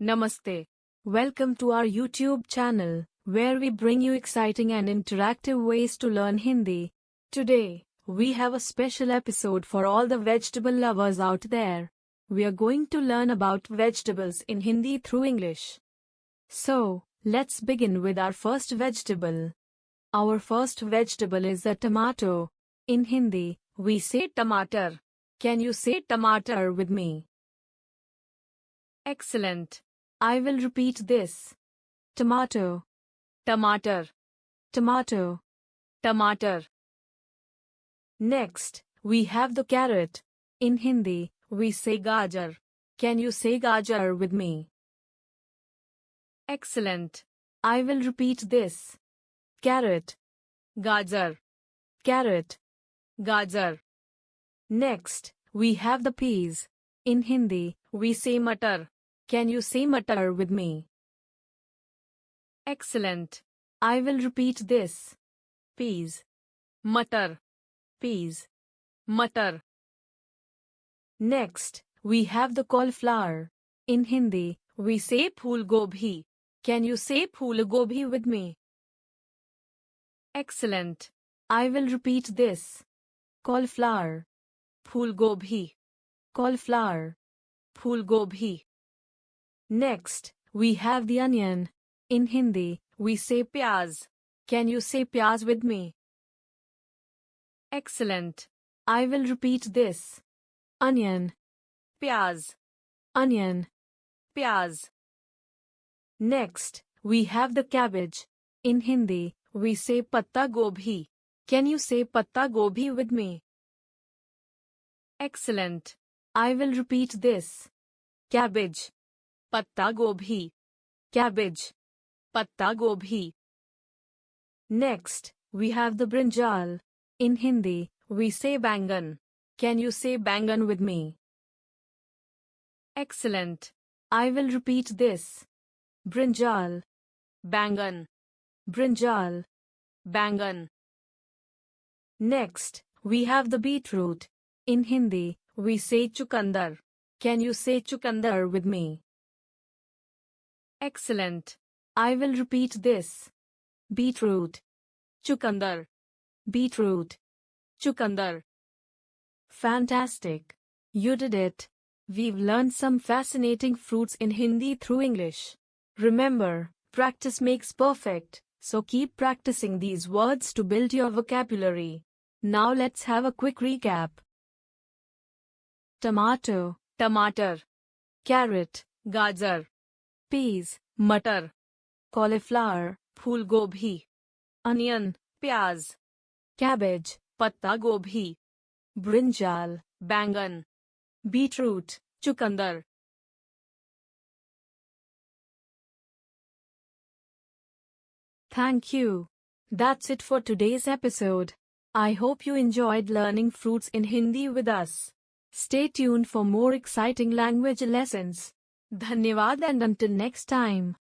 Namaste. Welcome to our YouTube channel, where we bring you exciting and interactive ways to learn Hindi. Today, we have a special episode for all the vegetable lovers out there. We are going to learn about vegetables in Hindi through English. So, let's begin with our first vegetable. Our first vegetable is a tomato. In Hindi, we say tamatar. Can you say tamatar with me? Excellent. I will repeat this. Tomato. Tamatar. Tomato. Tamatar. Next, we have the carrot. In Hindi, we say gajar. Can you say gajar with me? Excellent. I will repeat this. Carrot. Gajar. Carrot. Gajar. Next, we have the peas. In Hindi, we say matar. Can you say matar with me? Excellent. I will repeat this. Peas. Matar. Peas. Matar. Next, we have the cauliflower. In Hindi, we say phool gobhi. Can you say phool gobhi with me? Excellent. I will repeat this. Cauliflower. Phool gobhi. Cauliflower. Phool gobhi. Next, we have the onion. In Hindi, we say pyaz. Can you say pyaz with me? Excellent. I will repeat this. Onion. Pyaz. Onion. Pyaz. Next, we have the cabbage. In Hindi, we say patta gobhi. Can you say patta gobhi with me? Excellent. I will repeat this. Cabbage. Patta gobhi. Cabbage. Patta gobhi. Next, we have the brinjal. In Hindi, we say bangan. Can you say bangan with me? Excellent. I will repeat this. Brinjal. Bangan. Brinjal. Bangan. Next, we have the beetroot. In Hindi, we say chukandar. Can you say chukandar with me? Excellent. I will repeat this. Beetroot. Chukandar. Beetroot. Chukandar. Fantastic. You did it. We've learned some fascinating fruits in Hindi through English. Remember, practice makes perfect, so keep practicing these words to build your vocabulary. Now let's have a quick recap. Tomato, tamatar. Carrot, gajar. Peas, matar. Cauliflower, phool gobhi. Onion, pyaz. Cabbage, patta gobhi. Brinjal, bangan. Beetroot, chukandar. Thank you. That's it for today's episode. I hope you enjoyed learning fruits in Hindi with us. Stay tuned for more exciting language lessons. Dhanyawad and until next time.